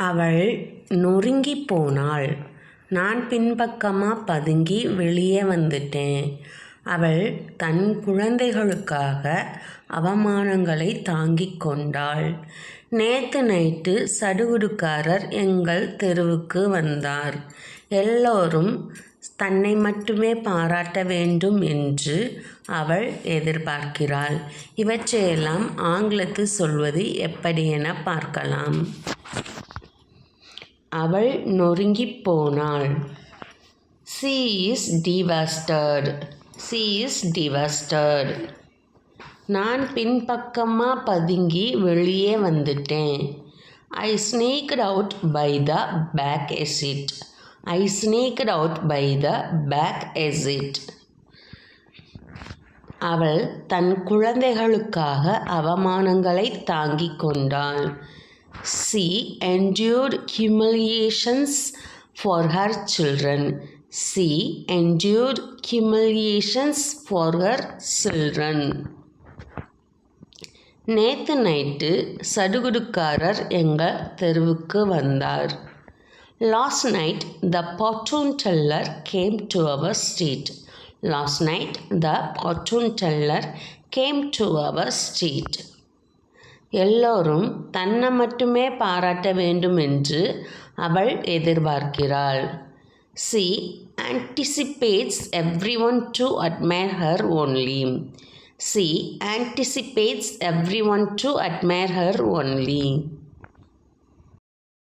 அவள் நொறுங்கிப் போனாள். நான் பின்பக்கமாக பதுங்கி வெளியே வந்துட்டேன். அவள் தன் குழந்தைகளுக்காக அவமானங்களை தாங்கிக் கொண்டாள். நேத்து நைட்டு சடுகுடுக்காரர் எங்கள் தெருவுக்கு வந்தார். எல்லோரும் தன்னை மட்டுமே பாராட்ட வேண்டும் என்று அவள் எதிர்பார்க்கிறாள். இவற்றையெல்லாம் ஆங்கிலத்தில் சொல்வது எப்படி என பார்க்கலாம். அவள் நொறுங்கிப் போனாள். She is devastated. She is devastated. நான் பின்பக்கமாக பதுங்கி வெளியே வந்துட்டேன். I sneaked out by the back exit. I sneaked out by the back exit. அவள் தன் குழந்தைகளுக்காக அவமானங்களை தாங்கிக் கொண்டாள். She endured humiliations for her children. She endured humiliations for her children. நேத்து நைட்டு சடுகுடுக்காரர் எங்கள் தெருவுக்கு வந்தார். Last night the fortune teller came to our street. Last night the fortune teller came to our street. எல்லோரும் தன்னை மட்டுமே பாராட்ட வேண்டும் என்று அவள் எதிர்பார்க்கிறாள். She anticipates everyone to admire her only. She anticipates everyone to admire her only.